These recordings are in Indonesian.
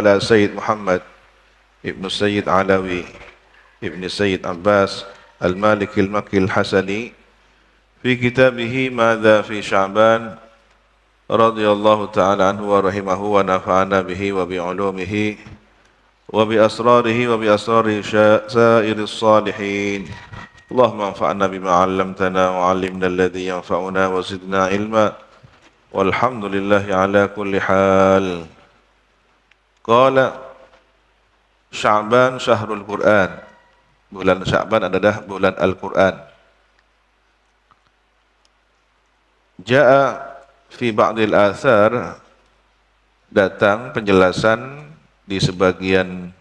على سيد محمد ابن السيد علوي ابن السيد عباس المالكي المكي الحسني في كتابه ماذا في شعبان رضي الله تعالى عنه ورحمه ونفعنا به وبعلومه وبأسراره وبأسرار سائر الصالحين. اللهم انفعنا بما علمتنا وعلمنا الذي ينفعنا وزدنا علما والحمد لله على كل حال. قال Sya'ban syahrul Qur'an. Bulan Sya'ban adalah bulan Al-Qur'an. Ja'a fi ba'dil athar, datang penjelasan di sebagian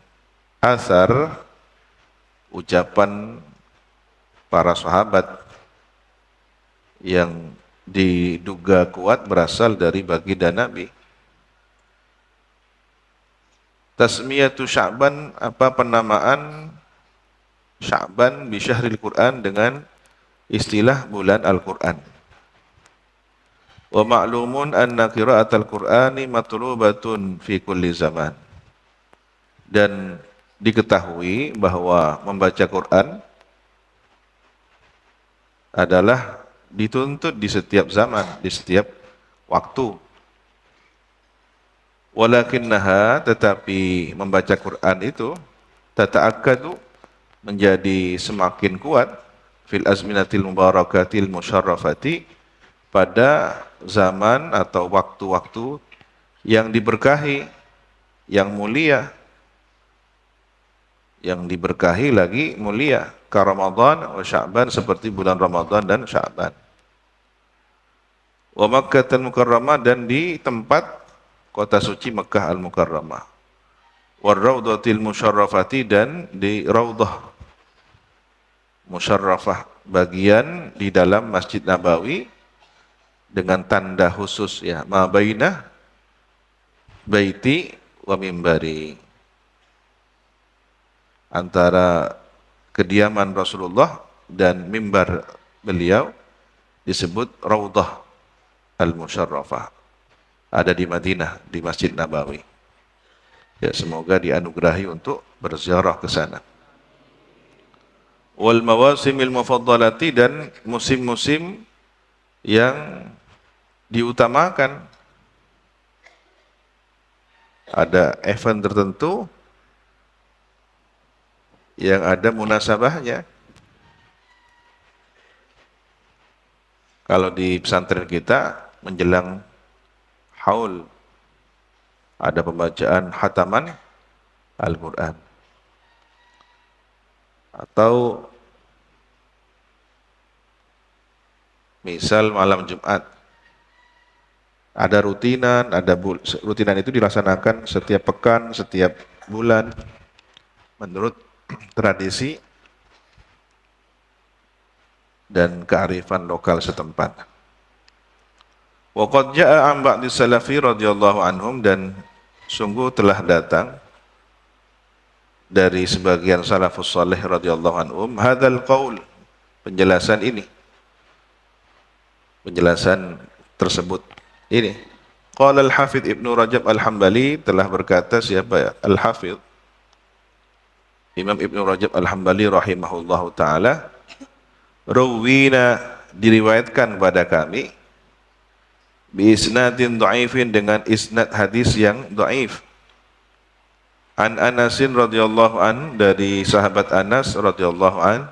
athar, ucapan para sahabat yang diduga kuat berasal dari baginda Nabi. Tasmiyatu Sya'ban, apa penamaan Sya'ban bi syahril Qur'an dengan istilah bulan Al-Qur'an. Wa ma'lumun anna qira'atal Qur'ani matlubatun fi kulli zaman. Dan diketahui bahwa membaca Qur'an adalah dituntut di setiap zaman, di setiap waktu. Walakinnaha, tetapi membaca Quran itu tata'akkadu, menjadi semakin kuat fil azminatil mubarakatil musyarrafati, pada zaman atau waktu-waktu yang diberkahi, yang mulia, yang diberkahi lagi mulia, ka Ramadan wa Sya'ban, seperti bulan Ramadan dan Sya'ban. Wa Makkatul Mukarramah, dan di tempat kota suci Mekkah Al-Mukarramah. War Raudhatil Musyarrafati, dan di Raudhah Musyarrafah, bagian di dalam Masjid Nabawi dengan tanda khusus, ya, ma bainah baiti wa mimbari, antara kediaman Rasulullah dan mimbar beliau disebut Raudhah Al-Musyarrafah, ada di Madinah, di Masjid Nabawi. Ya, semoga dianugerahi untuk berziarah ke sana. Wal mawasimil mufaddalati, dan musim-musim yang diutamakan. Ada event tertentu yang ada munasabahnya. Kalau di pesantren kita menjelang haul, ada pembacaan khataman Al-Quran. Atau misal malam Jumat, ada rutinan, rutinan itu dilaksanakan setiap pekan, setiap bulan, menurut tradisi dan kearifan lokal setempat. Wa qad jaa'a an ba'di salafi radhiyallahu anhum, dan sungguh telah datang dari sebagian salafus salih radhiyallahu anhum hadzal qaul, penjelasan ini, penjelasan tersebut ini. Qala al-Hafidz Ibnu Rajab Al-Hambali, telah berkata siapa ya? Al-Hafidz Imam Ibnu Rajab Al-Hambali rahimahullahu taala, rawina, diriwayatkan pada kami, bi isnadin dhaifin, dengan isnad hadis yang dhaif, an Anasin radhiyallahu an, dari sahabat Anas radhiyallahu an,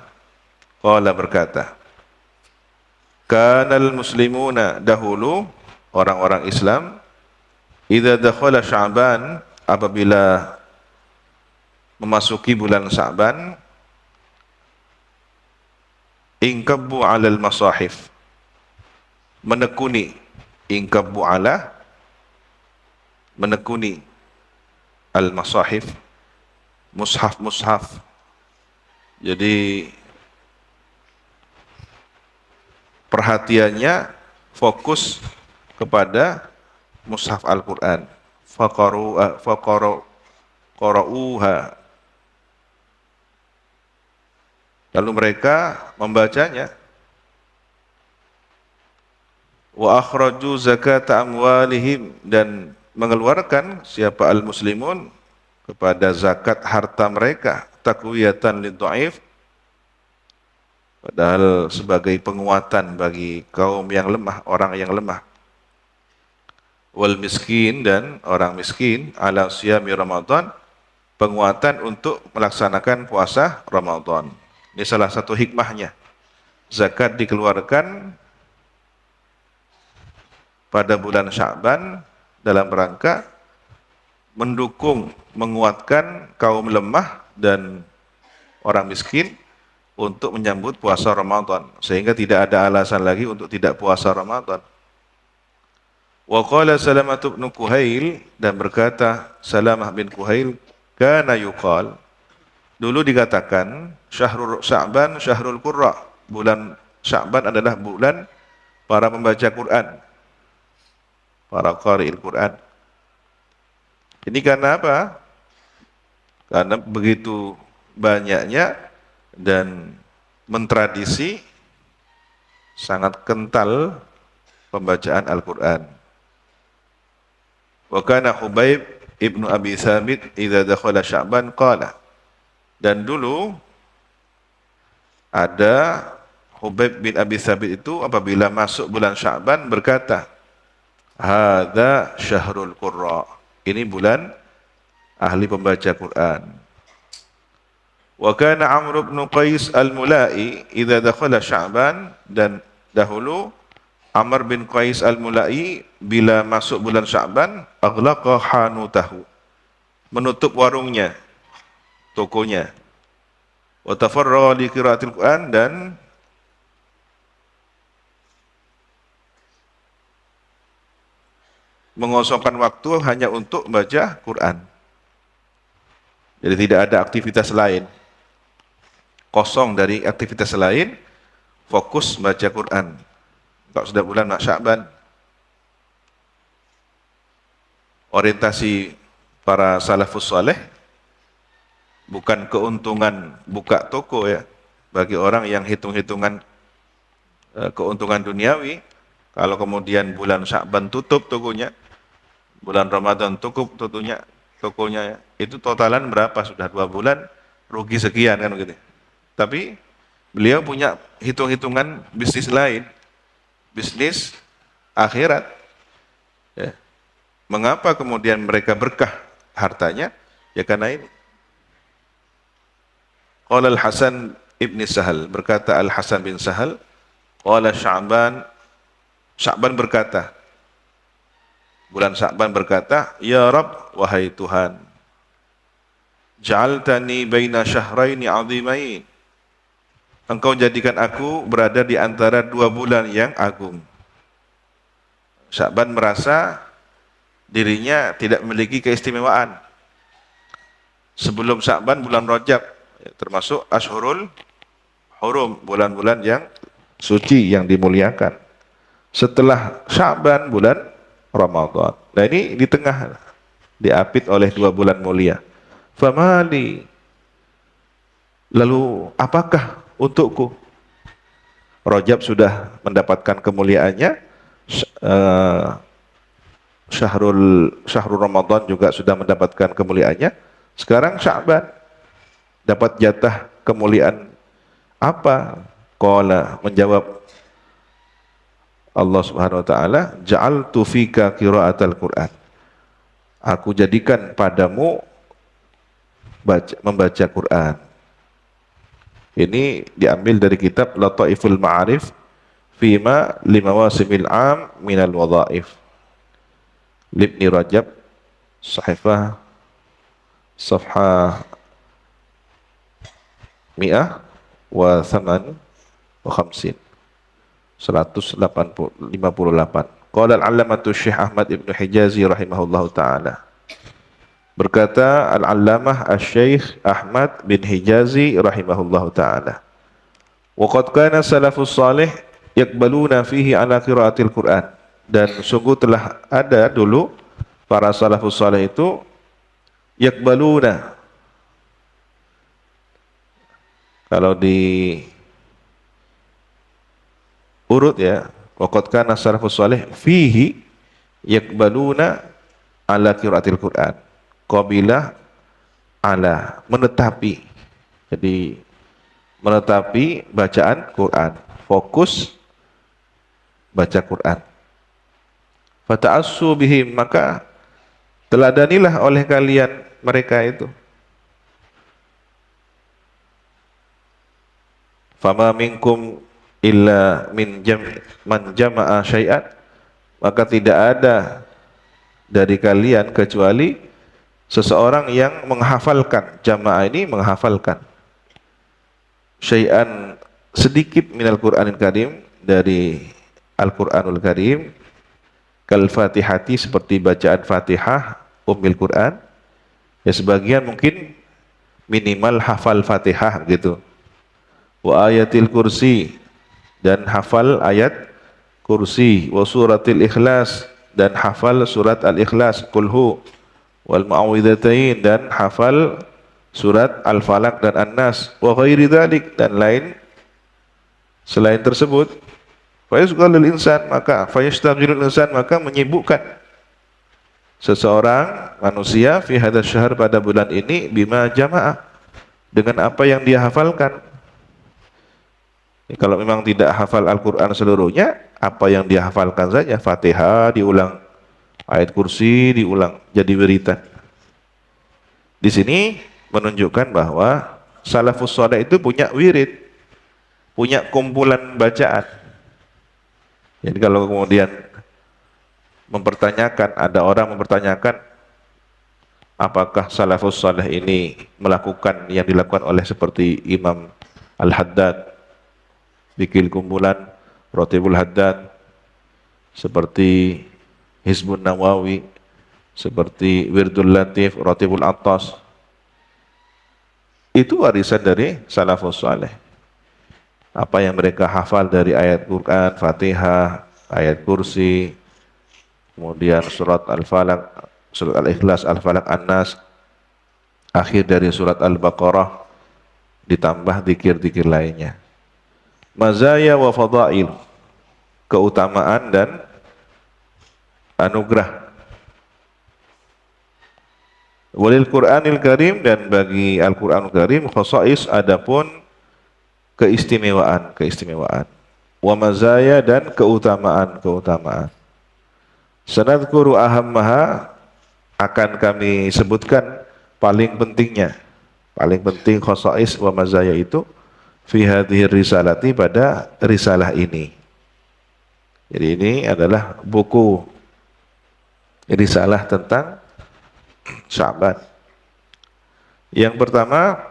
qala, berkata, kanal muslimuna, dahulu orang-orang Islam, idza dakhala Sya'ban, apabila memasuki bulan Sya'ban, ingkabbu 'alal masahif, menekuni, ingkabbu ala, menekuni, al-masahif, mushaf-mushaf. Jadi perhatiannya fokus kepada mushaf Al-Quran. Qara'uha, lalu mereka membacanya. Wa akhraju zakata amwalihim, dan mengeluarkan siapa al-muslimun kepada zakat harta mereka taqwiyatan lidhaif, padahal sebagai penguatan bagi kaum yang lemah, orang yang lemah. Wal miskin, dan orang miskin, ala siyami Ramadan, penguatan untuk melaksanakan puasa Ramadan. Ini salah satu hikmahnya. Zakat dikeluarkan pada bulan Sya'ban dalam rangka mendukung, menguatkan kaum lemah dan orang miskin untuk menyambut puasa Ramadan, sehingga tidak ada alasan lagi untuk tidak puasa Ramadan. Wa qala Salamah bin Kuhail, dan berkata Salamah bin Kuhail, kana yuqal, dulu dikatakan, syahrul Sya'ban syahrul qurra, bulan Sya'ban adalah bulan para pembaca Quran, para qari'il Quran. Ini karena apa? Karena begitu banyaknya dan mentradisi sangat kental pembacaan Al-Quran. Wa kana Hubaib ibnu Abi Thabit idza dakhala Sya'ban qala, dan dulu ada Hubaib bin Abi Thabit itu apabila masuk bulan Sya'ban berkata, hadza syahrul qurra, ini bulan ahli pembaca Quran. Wa kana Amr bin Qais al-Mula'i idza dakhala Sya'ban, dan dahulu Amr bin Qais al-Mula'i bila masuk bulan Sya'ban aghlaqa hanutahu, menutup warungnya, tokonya. Wa tafarraga li qiraatil Quran, dan mengosongkan waktu hanya untuk membaca Quran. Jadi tidak ada aktivitas lain, kosong dari aktivitas lain, fokus baca Quran. Kalau sudah bulan Sya'ban, orientasi para salafus saleh bukan keuntungan buka toko ya, bagi orang yang hitung-hitungan keuntungan duniawi. Kalau kemudian bulan Sya'ban tutup tokonya, bulan Ramadan tutup tokonya ya, itu totalan berapa, sudah 2 bulan rugi sekian kan begitu. Tapi beliau punya hitung-hitungan bisnis lain, bisnis akhirat ya. Mengapa kemudian mereka berkah hartanya? Ya karena ini. Qala Al-Hasan ibn Sahal, berkata Al-Hasan bin Sahal, qala Sya'ban berkata, bulan Sya'ban berkata, ya Rabb, wahai Tuhan, ja'altani baina syahraini 'azimain, Engkau jadikan aku berada di antara 2 bulan yang agung. Sya'ban merasa dirinya tidak memiliki keistimewaan. Sebelum Sya'ban bulan Rajab, termasuk Ashhurul Hurum, bulan-bulan yang suci, yang dimuliakan. Setelah Sya'ban bulan Ramadan. Nah ini di tengah, diapit oleh 2 bulan mulia. Famali, lalu apakah untukku? Rajab sudah mendapatkan kemuliaannya, Syahrul Ramadan juga sudah mendapatkan kemuliaannya. Sekarang Sya'ban dapat jatah kemuliaan apa? Qala, menjawab Allah Subhanahu wa taala, ja'altu fika qiraatal Qur'an. Aku jadikan padamu membaca Quran. Ini diambil dari kitab Lataiful Ma'arif fima limawasimil am minal wadhaif, Ibnu Rajab, sahifah safhah 158 158. Qala al-allamatu Syekh Ahmad ibn Hijazi rahimahullahu ta'ala, berkata al-allamah asy-Syaikh Ahmad bin Hijazi rahimahullahu ta'ala, wa qad kana salafus salih yaqbaluna fihi ala qiraatil Qur'an, dan sungguh telah ada dulu para salafus salih itu yaqbaluna, kalau di urut ya, waqad kana salafus salih fihi yaqbaluna ala qiraatil Qur'an, qabilah ala, menetapi. Jadi menetapi bacaan Quran, fokus baca Quran. Fata'assu bihim, maka teladanilah oleh kalian mereka itu. Fama minkum illa man jama'a syai'an, maka tidak ada dari kalian kecuali seseorang yang menghafalkan. Jamaah ini menghafalkan syai'an, sedikit minal Qur'anil Karim, dari Al-Qur'anul Karim, kal Fatihati, seperti bacaan Fatihah Ummul Quran. Ya sebagian mungkin minimal hafal Fatihah gitu. Wa ayatil kursi, dan hafal ayat kursi. Wa suratil ikhlas, dan hafal surat al-ikhlas, kulhu. Wal mu'awwidhatain, dan hafal surat al-falaq dan an-nas. Wa ghairi dzalik, dan lain selain tersebut. Fa yasghalul insan, maka fa yastaghilul insan, maka menyibukkan seseorang manusia fi hadzal syahr, pada bulan ini, bima jamaah, dengan apa yang dia hafalkan. Kalau memang tidak hafal Al-Quran seluruhnya, apa yang dia hafalkan saja, Fatihah diulang, ayat kursi diulang, jadi wiritan. Di sini menunjukkan bahwa salafus saleh itu punya wirid, punya kumpulan bacaan. Jadi kalau kemudian ada orang mempertanyakan apakah salafus saleh ini melakukan yang dilakukan oleh seperti Imam Al-Haddad, bikin kumpulan Rotibul Haddad, seperti Hizbun Nawawi, seperti Wirdul Latif, Rotibul Attas, itu warisan dari salafus saleh. Apa yang mereka hafal dari ayat Quran, Fatihah, ayat kursi, kemudian surat Al-Falaq, surat Al-Ikhlas, Al-Falaq, An-Nas, akhir dari surat Al-Baqarah, ditambah zikir-zikir lainnya. Mazaya wa fadail, keutamaan dan anugerah. Walil Qur'anil Karim, dan bagi Al-Qur'anul Karim, khosais, adapun keistimewaan. Wa mazaya, dan keutamaan. Sanadkuru ahammaha, akan kami sebutkan paling pentingnya. Paling penting khosais wa mazaya itu fi hadhihi risalati, pada risalah ini. Jadi ini adalah buku risalah tentang Sya'ban. Yang pertama,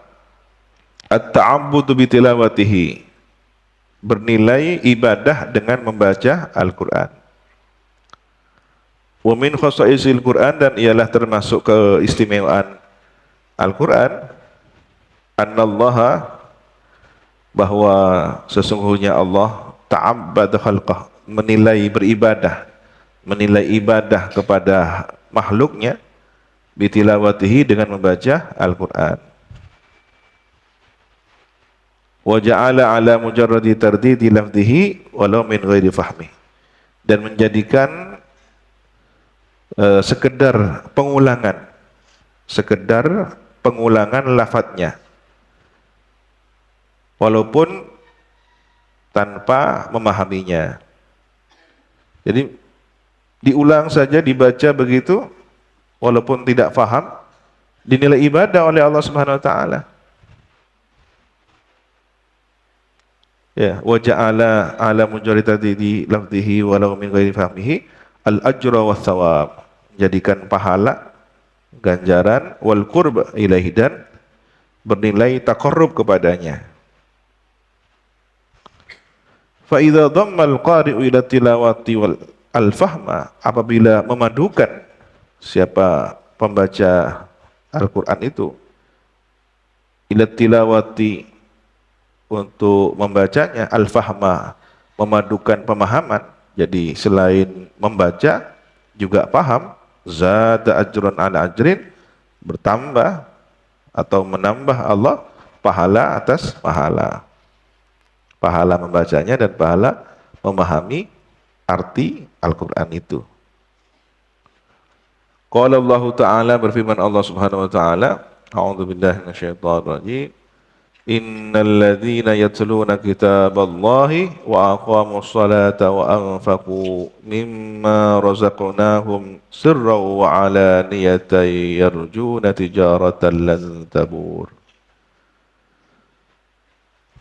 at-ta'abbudu bi tilawatihi, bernilai ibadah dengan membaca Al-Qur'an. Wa min khasaisil Qur'an, dan ialah termasuk keistimewaan Al-Qur'an, annallaha, bahwa sesungguhnya Allah ta'abbada khalqah, menilai ibadah kepada makhluknya, bitilawatihi, dengan membaca Al-Quran. Wa ja'ala ala mujarradi tardidi lafzihi walau min ghairi fahmi, dan menjadikan sekedar pengulangan lafadznya, walaupun tanpa memahaminya. Jadi diulang saja, dibaca begitu, walaupun tidak faham, dinilai ibadah oleh Allah Subhanahu wa taala. Ya, wa ja'ala ala mujarradi di lafzihi walau min ghairi fahmihi al-ajra wa thawab, jadikan pahala, ganjaran, wal qurb ilaihi, dan bernilai taqarrub kepadanya. Fa idza dhamma al-qari'u ila tilawati wal al-fahma, apabila memadukan siapa pembaca Al-Qur'an itu ila tilawati, untuk membacanya, al-fahma, memadukan pemahaman, jadi selain membaca juga paham, zada ajrun ala ajrin, bertambah atau menambah Allah pahala atas pahala. Pahala membacanya dan pahala memahami arti Al-Quran itu. Qala Allah Ta'ala, berfirman Allah Subhanahu wa Ta'ala, A'udzu billahi minasyaitonir rajim. Innal ladzina yatluna kitaballahi wa aqamus salata wa anfaqu mimma razaqnahum sirran wa alaniyatan yarjuna tijaratan lan tabur.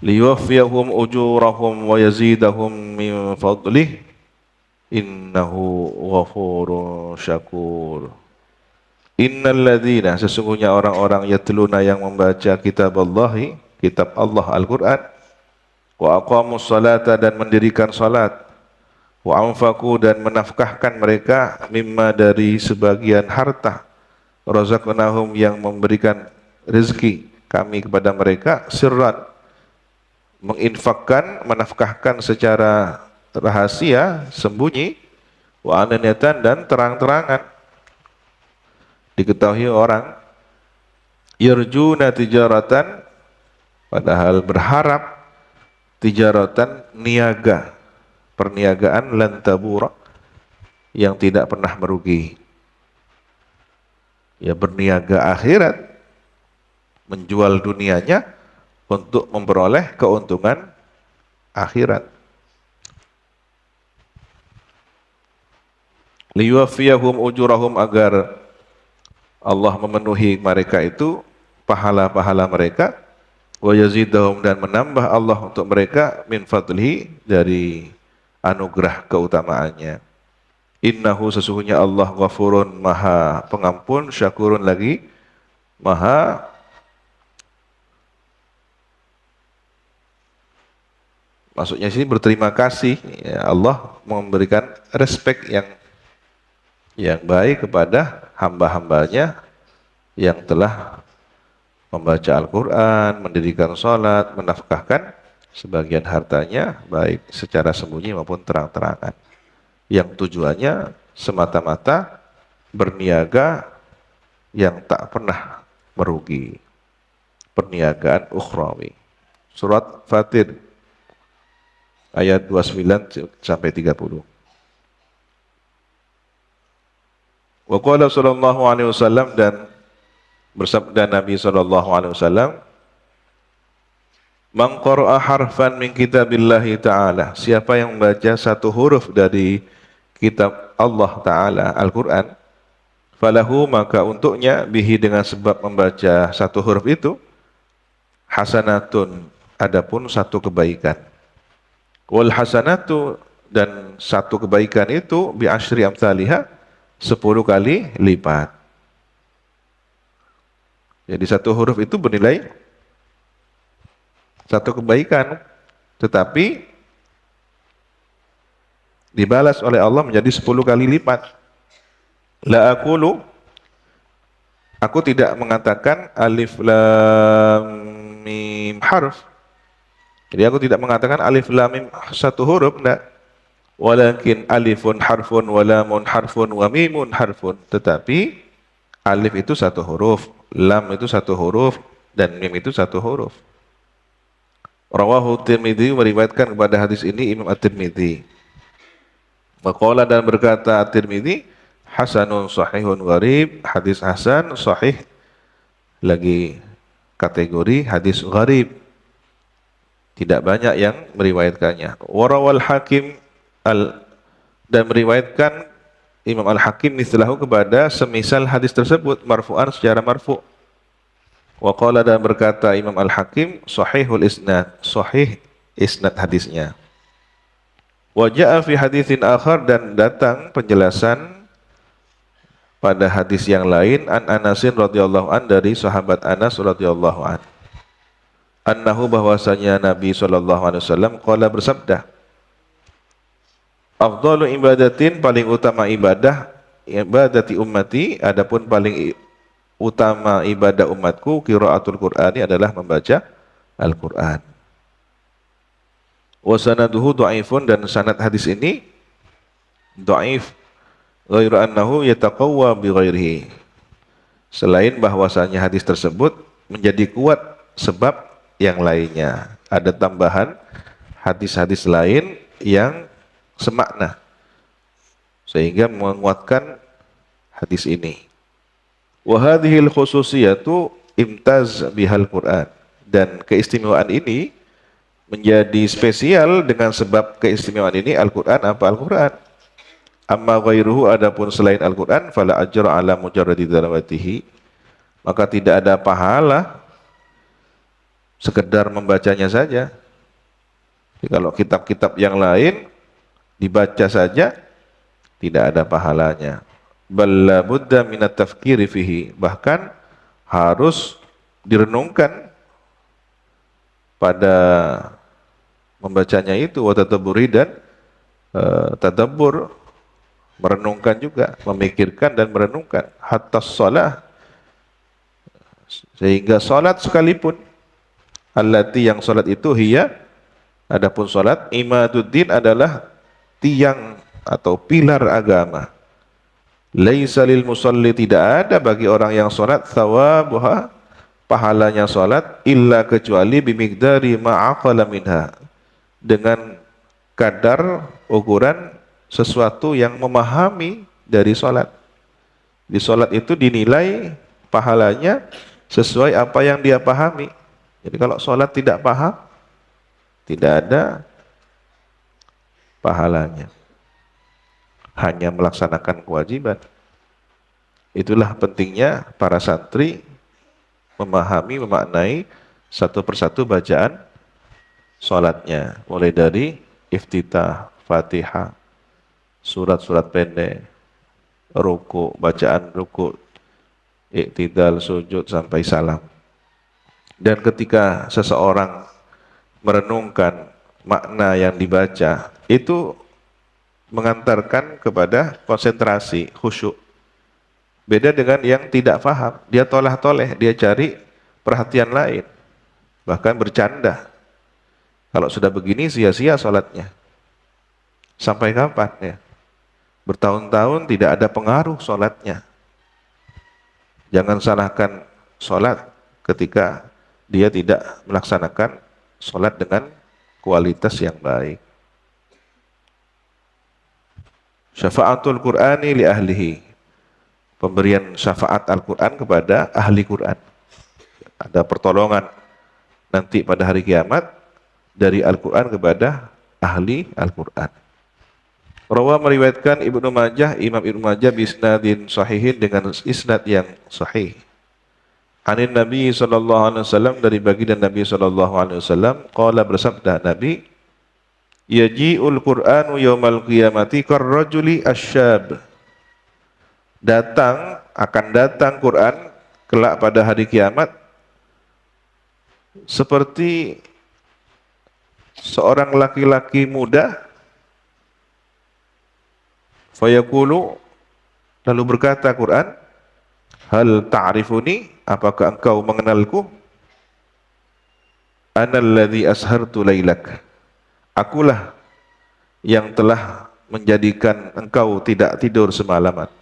Liyuwaffiyahum ujurahum wa yazidahum min fadlih innahu ghafurun syakur. Innal ladzina, sesungguhnya orang-orang yatluna yang membaca kitab Allahi, kitab Allah Al-Quran, wa aqamus salata dan mendirikan salat, wa anfaqu dan menafkahkan mereka mimma dari sebagian harta, razaqnahum yang memberikan rezeki kami kepada mereka, sirran menginfakkan, menafkahkan secara rahasia, sembunyi, wa alaniyatan dan terang-terangan. Diketahui orang yarjuna tijaratan, padahal berharap tijaratan, niaga, perniagaan, lan tabura, yang tidak pernah merugi. Ya, berniaga akhirat, menjual dunianya untuk memperoleh keuntungan akhirat. Liyuwaffiyahum ujurahum, agar Allah memenuhi mereka itu pahala-pahala mereka, wa yazidahum dan menambah Allah untuk mereka min fadlihi dari anugerah keutamaannya. Innahu, sesungguhnya Allah ghafurun, maha pengampun, syakurun lagi maha maksudnya sini berterima kasih, ya, Allah memberikan respek yang baik kepada hamba-hambanya yang telah membaca Al-Quran, mendirikan sholat, menafkahkan sebagian hartanya, baik secara sembunyi maupun terang-terangan, yang tujuannya semata-mata berniaga yang tak pernah merugi, perniagaan ukhrawi. Surat Fatir ayat 29 sampai 30. Wa qala sallallahu alaihi wasallam, dan bersabda Nabi sallallahu alaihi wasallam, man qara'a harfan min kitabillahi ta'ala, siapa yang membaca satu huruf dari kitab Allah Ta'ala, Al-Quran, falahu, maka untuknya, bihi dengan sebab membaca satu huruf itu, hasanatun, adapun satu kebaikan. Wal hasanatu, dan satu kebaikan itu, bi asyri amsalihah, 10 kali lipat. Jadi satu huruf itu bernilai satu kebaikan, tetapi dibalas oleh Allah menjadi 10 kali lipat. La aqulu, aku tidak mengatakan alif lam mim harf. Jadi aku tidak mengatakan alif lam mim satu huruf, enggak. Walakin alifun harfun wa lamun harfun wa mimun harfun. Tetapi alif itu satu huruf, lam itu satu huruf, dan mim itu satu huruf. Rawahu Tirmidzi, meriwayatkan kepada hadis ini Imam At-Tirmidzi. Waqala, dan berkata At-Tirmidzi, hasanun sahihun gharib, hadis hasan sahih, lagi kategori hadis gharib, tidak banyak yang meriwayatkannya. Warawal Hakim dan meriwayatkan Imam Al-Hakim mislahu, kepada semisal hadis tersebut, marfu'an, secara marfu'. Wa qala, dan berkata Imam Al-Hakim, sahihul isnad, sahih isnad hadisnya. Wa ja'a fi haditsin akhar, dan datang penjelasan pada hadis yang lain, an Anasin radhiyallahu an, dari sahabat Anas radhiyallahu an, annahu, bahwasanya Nabi sallallahu alaihi wasallam qala, bersabda, afdalu ibadatin, paling utama ibadah, ibadati ummati, adapun paling utama ibadah umatku, qiraatul Qur'ani, adalah membaca Al-Qur'an. Wa sanaduhu dhaifun, dan sanad hadis ini dhaif, ghairu annahu yataqawwa bi ghairihi, selain bahwasanya hadis tersebut menjadi kuat sebab yang lainnya, ada tambahan hadis-hadis lain yang semakna sehingga menguatkan hadis ini. Wa hadhil khususiyatu imtaz bihal Quran. Dan keistimewaan ini menjadi spesial dengan sebab keistimewaan ini Al-Quran apa Al-Quran. Amma ghairuhu adapun selain Al-Quran fala ajra ala mujarradi tilawatihi, maka tidak ada pahala sekedar membacanya saja. Jadi kalau kitab-kitab yang lain dibaca saja tidak ada pahalanya. Balla budda minat tafkiri fihi, bahkan harus direnungkan pada membacanya itu, wa tadabburi dan tadabbur, merenungkan juga, memikirkan dan merenungkan. Hatta shalah, sehingga salat sekalipun, allati yang salat itu hiya, adapun salat imaduddin adalah tiang atau pilar agama. Laisa lil musalli, tidak ada bagi orang yang salat thawabuha, pahalanya salat, illa kecuali bimigdari ma'aqala minha, dengan kadar ukuran sesuatu yang memahami dari salat. Di salat itu dinilai pahalanya sesuai apa yang dia pahami. Jadi kalau salat tidak paham, tidak ada pahalanya, hanya melaksanakan kewajiban. Itulah pentingnya para santri memahami, memaknai satu persatu bacaan salatnya, mulai dari iftitah, Fatihah, surat-surat pendek, ruku, bacaan ruku, iktidal, sujud sampai salam. Dan ketika seseorang merenungkan makna yang dibaca, itu mengantarkan kepada konsentrasi, khusyuk. Beda dengan yang tidak paham, dia tolah-toleh, dia cari perhatian lain, bahkan bercanda. Kalau sudah begini sia-sia salatnya. Sampai kapan ya? Bertahun-tahun tidak ada pengaruh salatnya. Jangan salahkan salat ketika dia tidak melaksanakan salat dengan kualitas yang baik. Syafa'atul Qur'ani li ahlihi, pemberian syafaat Al-Quran kepada ahli Quran. Ada pertolongan nanti pada hari kiamat dari Al-Quran kepada ahli Al-Quran. Rawa meriwayatkan Ibnu Majah, Imam Ibnu Majah bisnadin sahihin, dengan isnad yang sahih. Anin Nabi sallallahu alaihi wasallam, dari baginda Nabi sallallahu alaihi wasallam, qala, bersabda Nabi, yaji'ul Qur'anu yaumal qiyamati karrajuli asyab, akan datang Quran kelak pada hari kiamat seperti seorang laki-laki muda. Fayaqulu, lalu berkata Quran, hal ta'rifuni, apakah engkau mengenalku? Analladzi ashartu lailak, akulah yang telah menjadikan engkau tidak tidur semalaman.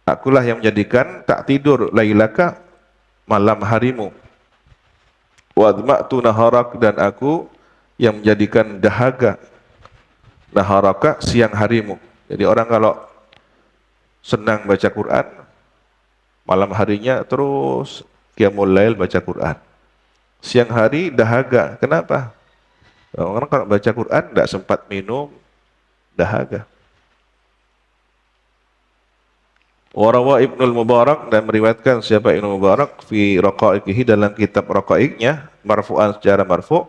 Akulah yang menjadikan tak tidur lailaka, malam harimu. Wadma'tu naharak, dan aku yang menjadikan dahaga naharaka, siang harimu. Jadi orang kalau senang baca Quran, malam harinya terus qiyamul lail baca Quran. Siang hari dahaga. Kenapa? Orang kalau baca Quran tidak sempat minum, dahaga. Warawa Ibnul Mubarak, dan meriwayatkan siapa Ibnu Mubarak fi raqaiqihi, dalam kitab raqaiqnya, marfu'an, secara marfu',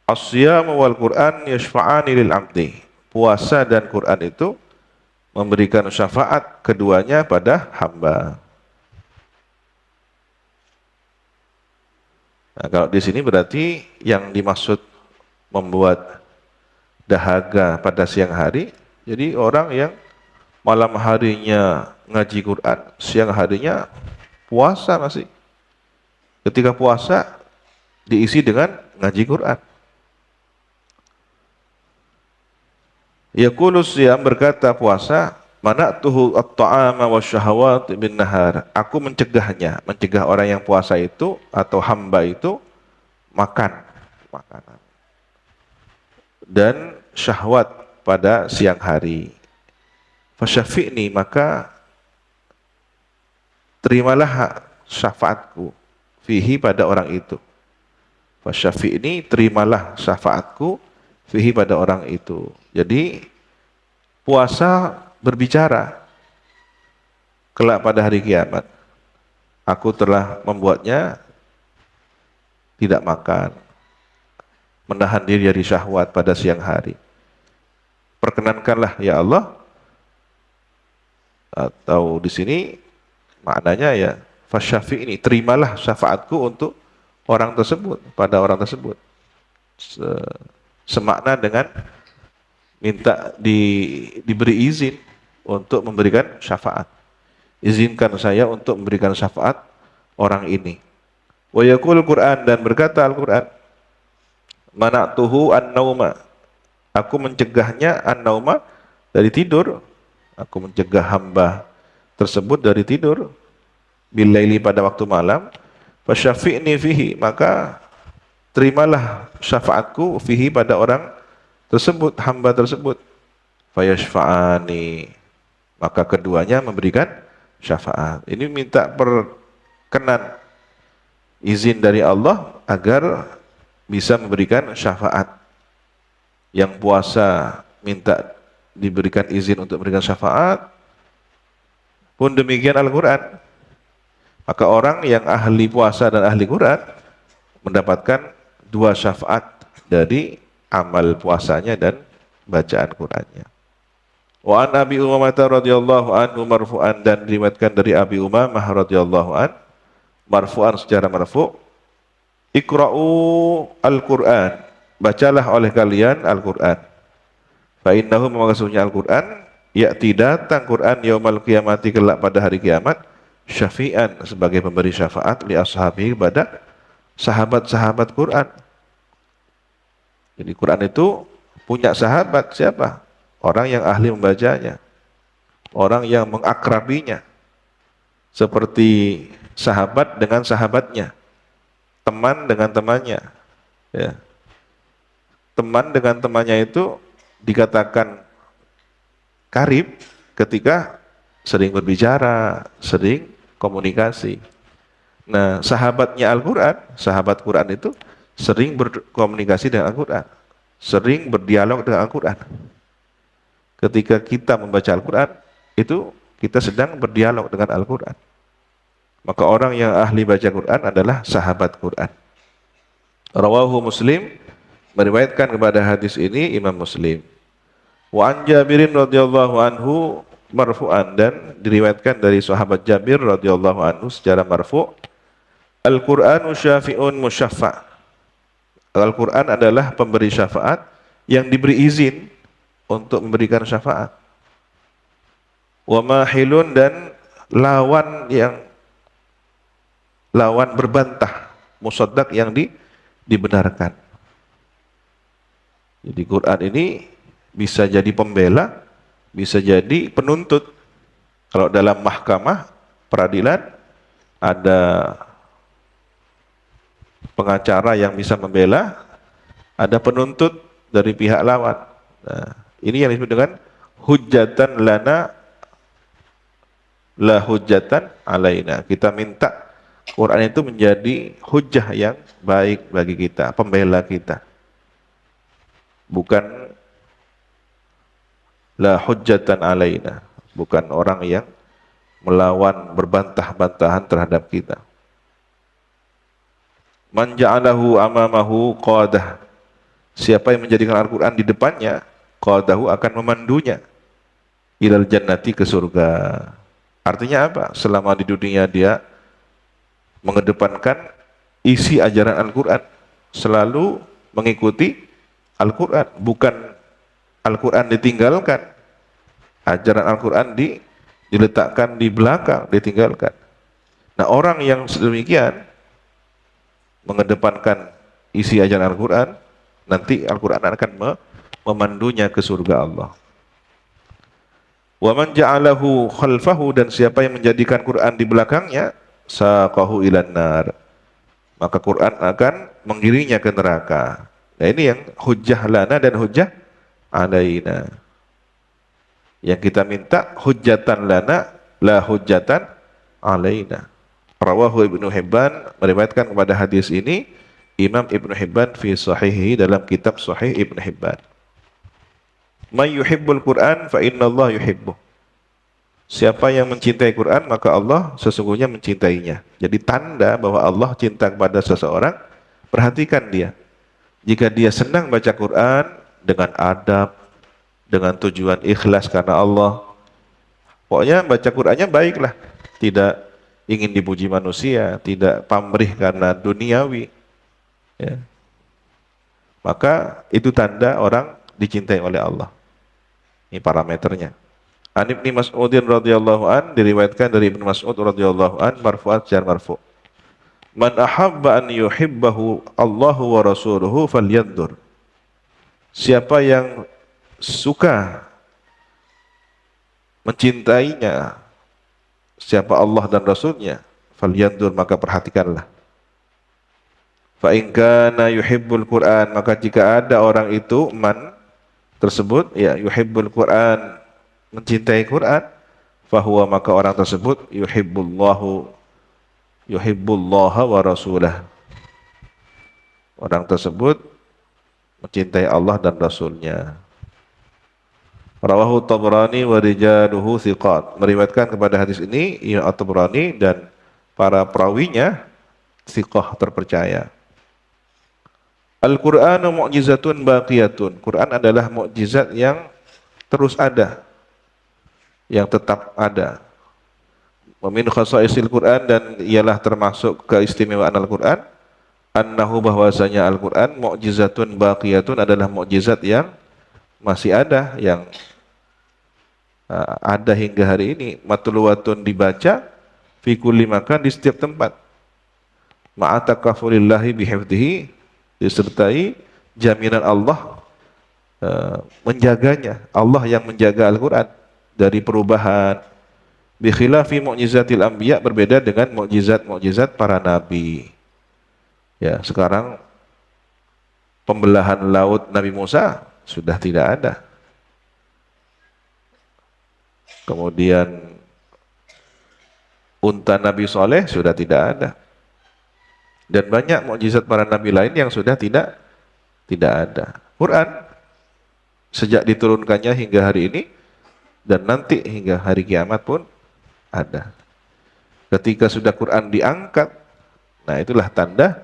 as-siyamu wal Qur'an yashfa'ani lil 'abdi, puasa dan Quran itu memberikan syafaat keduanya pada hamba. Nah, kalau di sini berarti yang dimaksud membuat dahaga pada siang hari, jadi orang yang malam harinya ngaji Quran, siang harinya puasa masih. Ketika puasa diisi dengan ngaji Quran. Yaqulu siyam, berkata puasa, mana'tuhu at-ta'ama wasyahawat bin nahar, aku mencegah orang yang puasa itu atau hamba itu makan makanan dan syahwat pada siang hari. Fasyafi'ni, maka terimalah syafaatku fihi pada orang itu. Fasyafi'ni, terimalah syafaatku fihi pada orang itu. Jadi puasa berbicara kelak pada hari kiamat. Aku telah membuatnya tidak makan, menahan diri dari syahwat pada siang hari. Perkenankanlah ya Allah, atau di sini maknanya ya fasyafi'ni, terimalah syafaatku untuk orang tersebut, pada orang tersebut. Semakna dengan minta diberi izin untuk memberikan syafaat. Izinkan saya untuk memberikan syafaat orang ini. Wa yaqul Qur'an, dan berkata Al-Qur'an, mana'tuhu an-nauma, aku mencegahnya an-nauma, dari tidur. Aku mencegah hamba tersebut dari tidur, bilaili, pada waktu malam. Fasyafi'ni fihi, maka terimalah syafaatku fihi pada orang tersebut, hamba tersebut. Fayashfa'ani, maka keduanya memberikan syafaat. Ini minta perkenan, izin dari Allah agar bisa memberikan syafaat. Yang puasa minta diberikan izin untuk memberikan syafaat, pun demikian Al-Quran. Maka orang yang ahli puasa dan ahli Quran mendapatkan 2 syafaat dari amal puasanya dan bacaan Qurannya. Wa an Abi Umamah radhiyallahu anhu marfu'an, dan diriwayatkan dari Abi Umamah radhiyallahu an marfu'an, secara marfu', Iqra'u al-Qur'an, bacalah oleh kalian Al-Qur'an. Fa innahu, maka sesungguhnya Al-Qur'an, ya'ti, datang Qur'an, yaumal qiyamati, kelak pada hari kiamat, syafi'an, sebagai pemberi syafaat, li ashabi, kepada sahabat-sahabat Qur'an. Jadi Qur'an itu punya sahabat, siapa? Orang yang ahli membacanya, orang yang mengakrabinya, seperti sahabat dengan sahabatnya, teman dengan temannya. Ya. Teman dengan temannya itu dikatakan karib ketika sering berbicara, sering komunikasi. Nah, sahabatnya Al-Quran, sahabat Quran itu sering berkomunikasi dengan Al-Quran, sering berdialog dengan Al-Quran. Ketika kita membaca Al-Quran, itu kita sedang berdialog dengan Al-Quran. Maka orang yang ahli baca Quran adalah sahabat Quran. Rawahu Muslim, meriwayatkan kepada hadis ini Imam Muslim. Wa an Jabirin radhiyallahu anhu marfu'an, dan diriwayatkan dari sahabat Jabir radhiyallahu anhu secara marfu', Al-Qur'anu syafi'un musyaffa'. Al-Qur'an adalah pemberi syafaat yang diberi izin untuk memberikan syafaat. Wa mahilun, dan lawan berbantah, musaddaq, yang dibenarkan. Jadi Quran ini bisa jadi pembela, bisa jadi penuntut. Kalau dalam mahkamah peradilan ada pengacara yang bisa membela, ada penuntut dari pihak lawan. Nah, ini yang disebut dengan hujjatan lana la hujjatan alaina. Kita minta Quran itu menjadi hujjah yang baik bagi kita, pembela kita. Bukan la hujjatan alaina, bukan orang yang melawan, berbantah-bantahan terhadap kita. Man ja'alahu amamahu qadah, siapa yang menjadikan Al-Quran di depannya, qadahu, akan memandunya, ilal jannati, ke surga. Artinya apa? Selama di dunia dia mengedepankan isi ajaran Al-Quran, selalu mengikuti Al-Quran, bukan Al-Quran ditinggalkan, ajaran Al-Quran diletakkan di belakang, ditinggalkan. Nah, orang yang sedemikian mengedepankan isi ajaran Al-Quran, nanti Al-Quran akan memandunya ke surga Allah. Wa man ja'alahu khalfahu, dan siapa yang menjadikan Quran di belakangnya, saqahu ilan nar, maka Quran akan mengiringnya ke neraka. Nah, ini yang hujjah lana dan hujjah alaina. Yang kita minta hujjatan lana la hujjatan alaina. Rawahu Ibnu Hibban, meriwayatkan kepada hadis ini Imam Ibnu Hibban fi sahihi, dalam kitab Sahih Ibnu Hibban. May yuhibbul Qur'an fa innallaha yuhibbuh. Siapa yang mencintai Quran, maka Allah sesungguhnya mencintainya. Jadi tanda bahwa Allah cinta kepada seseorang, perhatikan dia. Jika dia senang baca Quran dengan adab, dengan tujuan ikhlas karena Allah, pokoknya baca Qurannya baiklah, tidak ingin dipuji manusia, tidak pamrih karena duniawi, ya, maka itu tanda orang dicintai oleh Allah. Ini parameternya. An Ibnu Mas'udin radhiyallahu an, diriwayatkan dari Ibnu Mas'ud radhiyallahu an marfu'an secara marfu'. Man ahabba an yuhibbahu Allahu wa rasuluhu falyanzur. Siapa yang suka mencintainya, siapa Allah dan Rasulnya, falyanzur, maka perhatikanlah. Fa in kana yuhibbul Qur'an, maka jika ada orang itu man tersebut ya yuhibbul Qur'an, mencintai Quran, fahuwa, maka orang tersebut yuhibbullaha wa rasulah, orang tersebut mencintai Allah dan Rasulnya. Rawahu Tabrani wa rijaluhu thiqat, meriwayatkan kepada hadis ini ya At-Tabrani dan para perawinya thiqah, terpercaya. Al-Qur'anu mu'jizatun baqiyatun, Quran adalah mukjizat yang terus ada, yang tetap ada. Wa min khasaisil Quran, dan ialah termasuk keistimewaan Al-Quran, annahu, bahwasanya Al-Quran mu'jizatun baqiyatun, adalah mukjizat yang masih ada, yang ada hingga hari ini. Matluwatun, dibaca, fi kulli makan, di setiap tempat. Ma'atakafulillahi bihifdihi, disertai jaminan Allah menjaganya. Allah yang menjaga Al-Quran dari perubahan. Bi khilafi mu'jizatil anbiya, berbeda dengan mukjizat-mukjizat para nabi. Ya, sekarang pembelahan laut Nabi Musa sudah tidak ada. Kemudian unta Nabi Soleh sudah tidak ada. Dan banyak mukjizat para nabi lain yang sudah tidak ada. Quran sejak diturunkannya hingga hari ini dan nanti hingga hari kiamat pun ada. Ketika sudah Quran diangkat, nah itulah tanda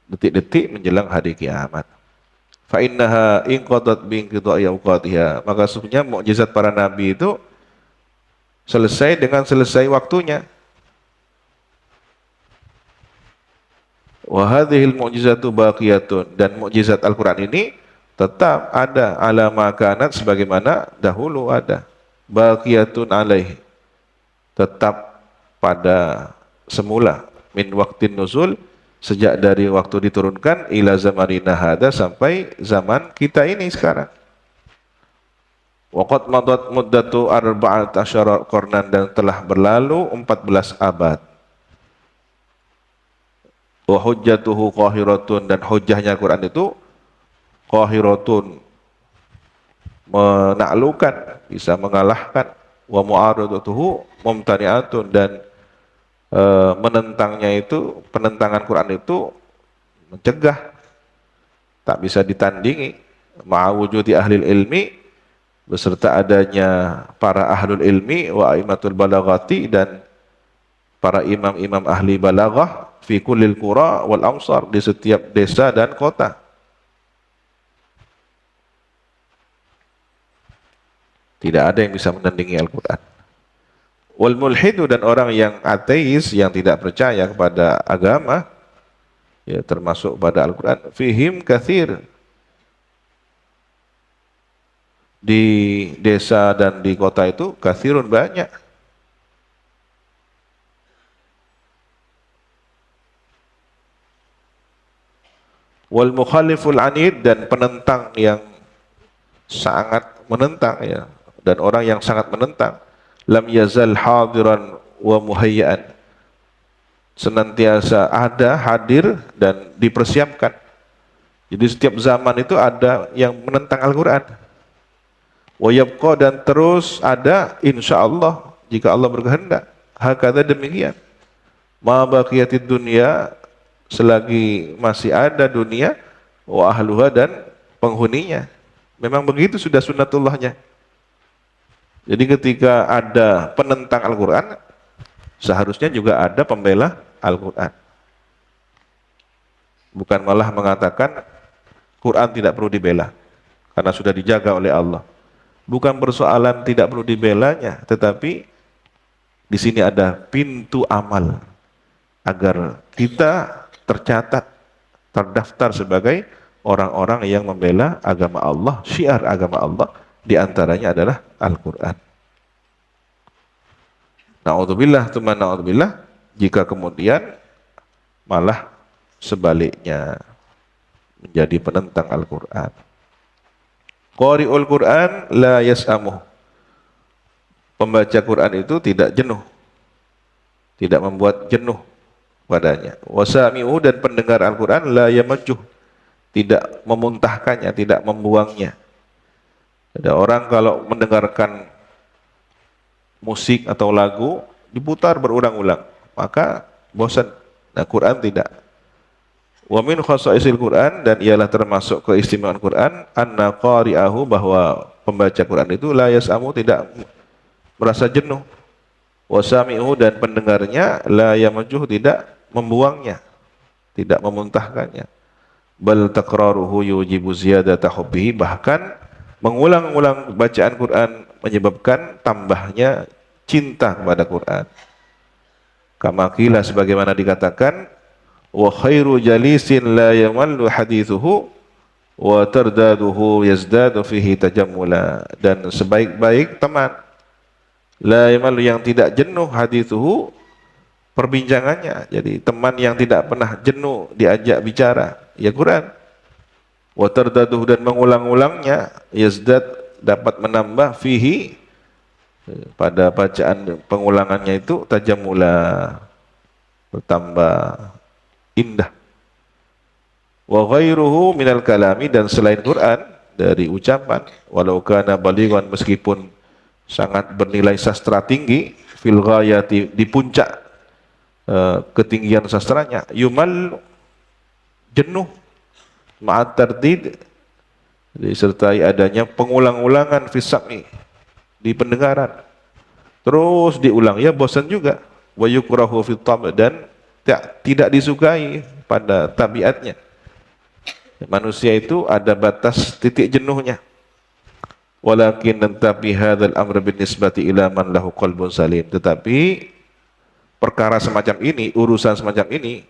detik-detik menjelang hari kiamat. Fa innaha inqadat bi inqita'i awqatiha, maka sesungguhnya mukjizat para nabi itu selesai dengan selesai waktunya. Wa hadhil mu'jizatu baqiyatun, dan mukjizat Al-Qur'an ini tetap ada, ala ma kanat, sebagaimana dahulu ada. Baqiyatun alaih, tetap pada semula. Min waqtin nuzul, sejak dari waktu diturunkan, ila zamanina hada, sampai zaman kita ini sekarang. Waqad madat muddatu arba'at asyara qarnan, dan telah berlalu 14 abad. Wa hujjatuhu qahiratun, dan hujjahnya Quran itu qahiratun, menaklukkan, bisa mengalahkan. Wa mu'aradatuhu mumtani'atun, dan menentangnya itu, penentangan Quran itu mencegah, tak bisa ditandingi. Ma'awujudi ahlil ilmi, beserta adanya para ahlul ilmi, wa aimatul balaghati, dan para imam-imam ahli balaghah, fi kullil qura wal amsar, di setiap desa dan kota. Tidak ada yang bisa menandingi Al-Quran. Wal mulhidu, dan orang yang ateis, yang tidak percaya kepada agama, ya termasuk pada Al-Quran, fihim kathir, di desa dan di kota itu kathirun, banyak. Wal mukhaliful anid, dan penentang yang sangat menentang, ya, dan orang yang sangat menentang, lam yazal hadiran wa muhayyaan, senantiasa ada, hadir, dan dipersiapkan. Jadi setiap zaman itu ada yang menentang Al-Quran. Wa yabqa, dan terus ada insyaallah jika Allah berkehendak. Hakadha, demikian. Ma baqiyatid dunya, selagi masih ada dunia, wa ahluha, dan penghuninya. Memang begitu sudah sunnatullahnya. Jadi ketika ada penentang Al-Quran, seharusnya juga ada pembela Al-Quran. Bukan malah mengatakan Quran tidak perlu dibela karena sudah dijaga oleh Allah. Bukan persoalan tidak perlu dibelanya, tetapi di sini ada pintu amal agar kita tercatat, terdaftar sebagai orang-orang yang membela agama Allah, syiar agama Allah, di antaranya adalah Al-Quran. Na'udzubillah, teman na'udzubillah, jika kemudian malah sebaliknya menjadi penentang Al-Quran. Qari'ul Quran la yas'amuh. Pembaca Quran itu tidak jenuh, tidak membuat jenuh padanya. Wasami'u, dan pendengar Al-Quran la yamajjuh, tidak memuntahkannya, tidak membuangnya. Ada orang kalau mendengarkan musik atau lagu diputar berulang-ulang, maka bosan. Nah, Quran tidak. Wa min khasaisil Quran, dan ialah termasuk keistimewaan Quran, anna qari'ahu, bahwa pembaca Quran itu la yas'amu, tidak merasa jenuh. Wa sami'uhu, dan pendengarnya la yamajjuh, tidak membuangnya, tidak memuntahkannya. Bal takraruhu yujibu ziyadata hubbihi, bahkan mengulang-ulang bacaan Quran menyebabkan tambahnya cinta kepada Quran. Kama qila, sebagaimana dikatakan, wa khairu jalisin la yamallu hadithuhu wa tardaduhu yazdadu fihi tajammula, dan sebaik-baik teman la yamallu, yang tidak jenuh, hadithuhu, perbincangannya. Jadi teman yang tidak pernah jenuh diajak bicara, ya Quran. Wa tardaduhu, dan mengulang-ulangnya, yazdad, dapat menambah, fihi, pada bacaan pengulangannya itu, tajammula, bertambah indah. Wa ghairuhu minal kalami, dan selain Quran dari ucapan, walau kana balighan, meskipun sangat bernilai sastra tinggi, fil ghayati, di puncak ketinggian sastranya, yumal, jenuh, ma'at tardid, disertai adanya pengulang-ulangan, fisami, di pendengaran, terus diulang, ya bosan juga. Wa yukrahu fit tab', dan tidak disukai pada tabiatnya. Manusia itu ada batas titik jenuhnya. Walakin, tetapi, hadzal amr bin nisbati ila man lahu qalbun salim, tetapi perkara semacam ini, urusan semacam ini,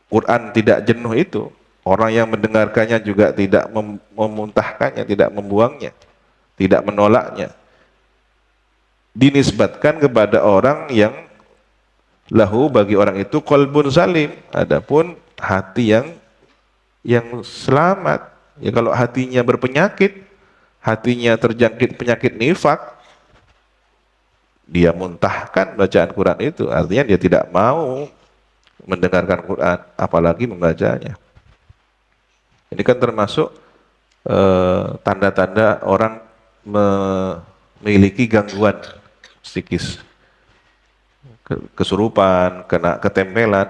Quran tidak jenuh itu, orang yang mendengarkannya juga tidak memuntahkannya, tidak membuangnya, tidak menolaknya, dinisbatkan kepada orang yang lahu, bagi orang itu, qalbun salim, adapun hati yang selamat. Ya, kalau hatinya berpenyakit, hatinya terjangkit penyakit nifak, dia muntahkan bacaan Quran itu, artinya dia tidak mau mendengarkan Quran, apalagi membacanya. Ini kan termasuk tanda-tanda orang memiliki gangguan psikis, kesurupan, kena ketempelan.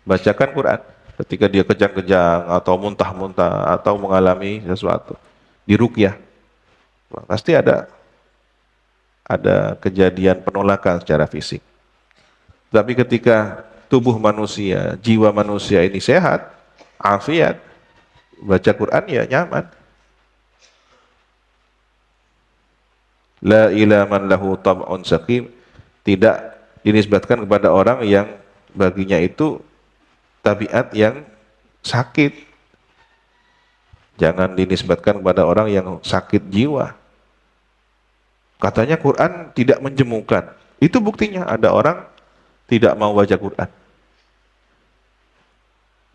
Bacakan Quran ketika dia kejang-kejang atau muntah-muntah atau mengalami sesuatu, diruqyah, pasti ada kejadian penolakan secara fisik. Tapi ketika tubuh manusia, jiwa manusia ini sehat, afiat, baca Quran ya nyaman. La ila man lahu tab'un saqim, tidak dinisbatkan kepada orang yang baginya itu tabiat yang sakit. Jangan dinisbatkan kepada orang yang sakit jiwa. Katanya Quran tidak menjemukan. Itu buktinya ada orang tidak mau baca Quran.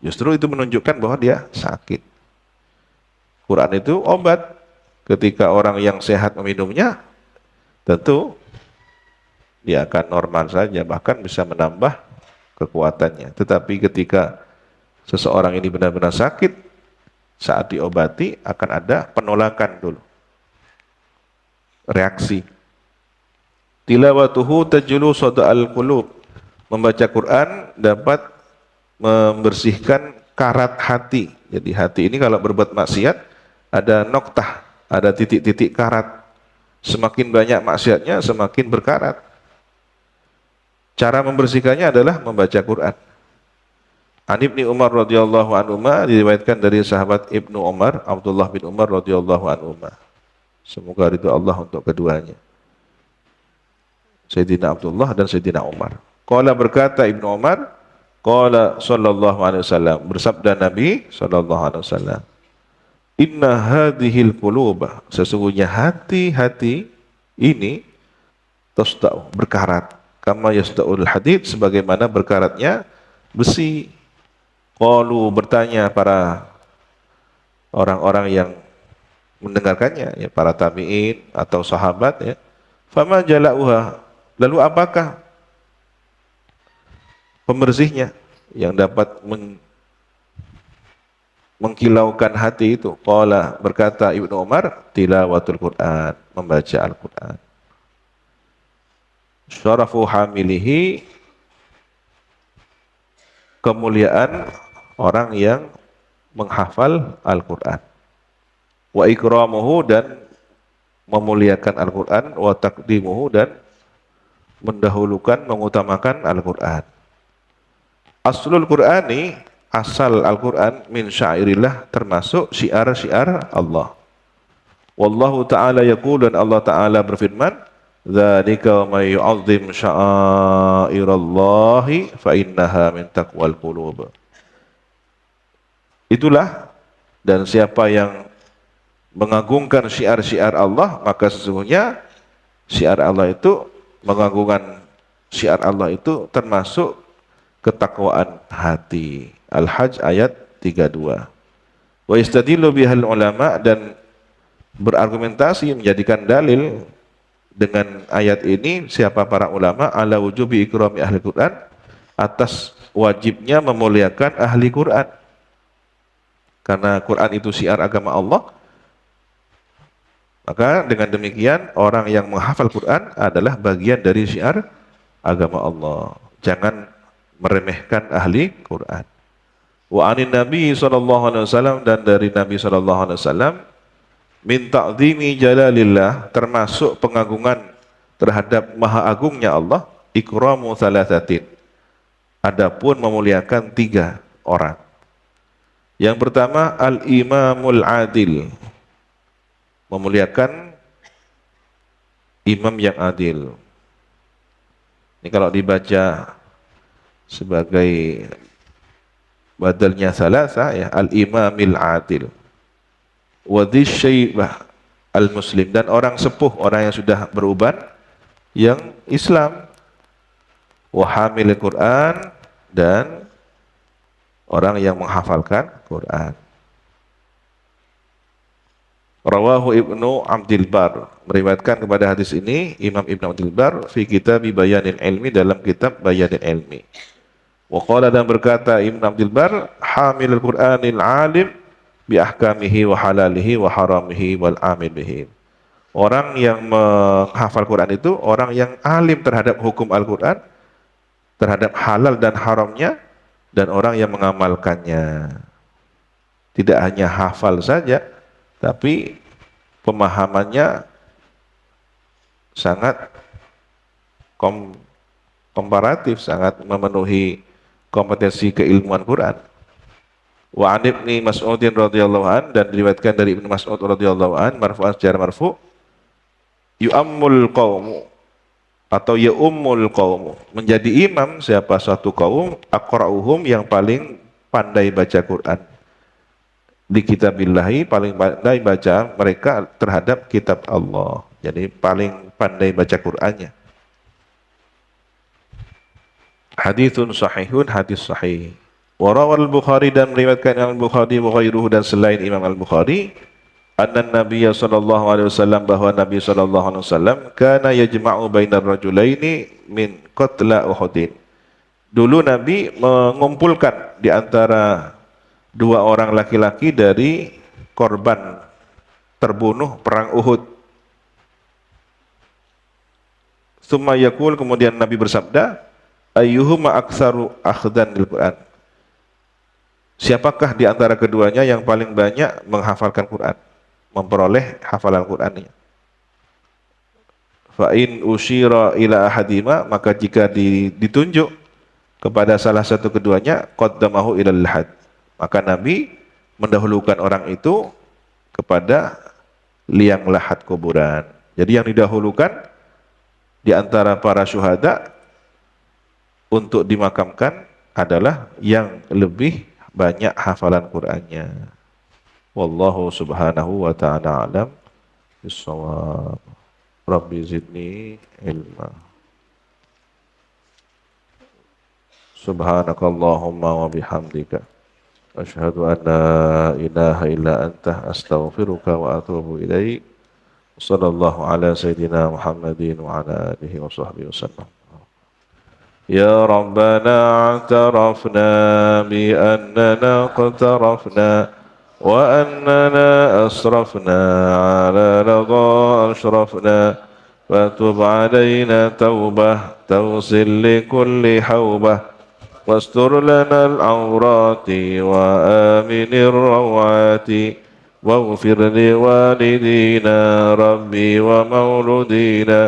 Justru itu menunjukkan bahwa dia sakit. Quran itu obat. Ketika orang yang sehat meminumnya, tentu dia akan normal saja, bahkan bisa menambah kekuatannya. Tetapi ketika seseorang ini benar-benar sakit, saat diobati akan ada penolakan dulu, reaksi. Tilawatuhu tajlu sada'al qulub, Membaca Quran dapat membersihkan karat hati. Jadi hati ini kalau berbuat maksiat ada noktah, ada titik-titik karat. Semakin banyak maksiatnya semakin berkarat. Cara membersihkannya adalah membaca Quran. An Ibnu Umar radhiyallahu anhu diriwayatkan dari sahabat Ibnu Umar, Abdullah bin Umar radhiyallahu anhu. Semoga ridho Allah untuk keduanya. Sayyidina Abdullah dan Sayyidina Umar. Qala berkata Ibnu Umar, qala sallallahu alaihi wasallam, bersabda Nabi sallallahu alaihi wasallam, inna hadhil quluba, sesungguhnya hati-hati ini tasda'u, berkarat, kama yasda'ul hadid, sebagaimana berkaratnya besi. Qalu, bertanya para orang-orang yang mendengarkannya, ya, para tabi'in atau sahabat, ya, fama jala'uha, lalu apakah pembersihnya yang dapat mengkilaukan hati itu? Qala, berkata Ibnu Umar, tilawatul Quran, membaca Al-Quran. Syarafu hamilihi, kemuliaan orang yang menghafal Al-Quran. Wa ikramuhu, dan memuliakan Al-Quran. Wa taqdimuhu, dan mendahulukan, mengutamakan Al-Quran. Aslul Qur'ani, asal Al-Quran, min syairillah, termasuk syiar-syiar Allah. Wallahu ta'ala yaqul, dan Allah ta'ala berfirman, dzalika may yu'azzim sya'airallahi fa innaha min taqwal qulub. Itulah, dan siapa yang mengagungkan syiar-syiar Allah, maka sesungguhnya syiar Allah itu, mengagungkan syiar Allah itu termasuk ketakwaan hati. Al-Hajj ayat 32. Wa istadillu bihal ulama, dan berargumentasi, menjadikan dalil dengan ayat ini siapa para ulama, ala wujubi ikrami ahli Quran, atas wajibnya memuliakan ahli Quran. Karena Quran itu syiar agama Allah, maka dengan demikian orang yang menghafal Quran adalah bagian dari syiar agama Allah. Jangan meremehkan ahli Quran. Wa anin Nabi sallallahu alaihi wasallam, dan dari Nabi sallallahu alaihi wasallam, min ta'zimi jalalillah, termasuk pengagungan terhadap maha agungnya Allah, ikramu thalathatin, adapun memuliakan 3 orang. Yang pertama, al-imamul adil, memuliakan imam yang adil. Ini kalau dibaca sebagai badalnya salasa, ya, al-imamil adil. Wa dzisyaibah al-muslim, dan orang sepuh, orang yang sudah beruban, yang Islam. Wa hamil Quran, dan orang yang menghafalkan Quran. Rawahu Ibnu Abdul Bar, meriwayatkan kepada hadis ini Imam Ibnu Abdul Bar fi kitab Bayanil Ilmi, dalam kitab Bayanil Ilmi. Wa qala, dan berkata Ibnu Abdul Bar, hamilul Qur'anil alim bi ahkamihi wa halalihi wa haramihi wal amil bihi. Orang yang menghafal Quran itu orang yang alim terhadap hukum Al-Quran, terhadap halal dan haramnya, dan orang yang mengamalkannya. Tidak hanya hafal saja, tapi pemahamannya sangat komparatif, sangat memenuhi kompetensi keilmuan Quran. Wa an Ibnu Mas'udin radhiyallahu an, dan diriwayatkan dari Ibnu Mas'ud radhiyallahu an, marfu'an, secara marfu', yu'ammul qaumu, atau ya'ummul qaumu, menjadi imam siapa suatu kaum, aqra'uhum, yang paling pandai baca Quran, di kitabillahi, paling pandai baca mereka terhadap kitab Allah. Jadi paling pandai baca Qur'annya. Hadithun sahihun, hadis sahih. Wa rawal Bukhari, dan meriwayatkan Imam Bukhari wa ghairuhu, dan selain Imam Al-Bukhari, anna Nabiya sallallahu alaihi wasallam, bahwa Nabi sallallahu alaihi wasallam, kana yajma'u bainar rajulaini min qatla Uhudin. Dulu Nabi mengumpulkan di antara 2 orang laki-laki dari korban terbunuh perang Uhud. Tsumma yaqul, kemudian Nabi bersabda, Ayyuhuma aktsaru akhdan lil Quran. Siapakah di antara keduanya yang paling banyak menghafalkan Quran, memperoleh hafalan Qurannya? Fa in usyira ila ahadima, maka jika ditunjuk kepada salah satu keduanya, qaddamahu ilal had, maka Nabi mendahulukan orang itu kepada liang lahat kuburan. Jadi yang didahulukan di antara para syuhada untuk dimakamkan adalah yang lebih banyak hafalan Qur'annya. Wallahu subhanahu wa ta'ala alam bissawab. Rabbi zidni ilma. Subhanakallahumma wa bihamdika asyhadu an la ilaha illa anta astaghfiruka wa atubu ilaik. Sallallahu ala sayyidina Muhammadin wa ala alihi wa sahbihi wasallam. يا ربنا اعترفنا بأننا اقترفنا وأننا أسرفنا على لظى أشرفنا فتب علينا توبة توصل لكل حوبة واستر لنا العورات وآمن الروعات واغفر لوالدينا ربي ومولودينا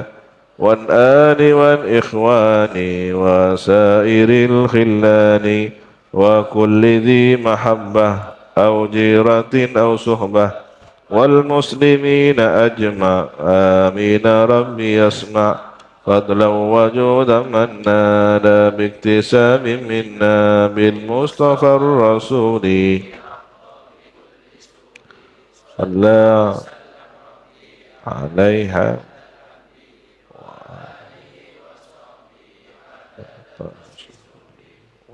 والآل والإخوان وسائر الخلان وكل ذي محبة أو جيرة أو صحبة والمسلمين أجمع آمين ربي يسمع فضلا وجودا من نال باكتساب منا بالمصطفى الرسول صلى عليها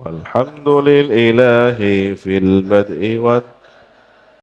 والحمد لله في البدء والتالي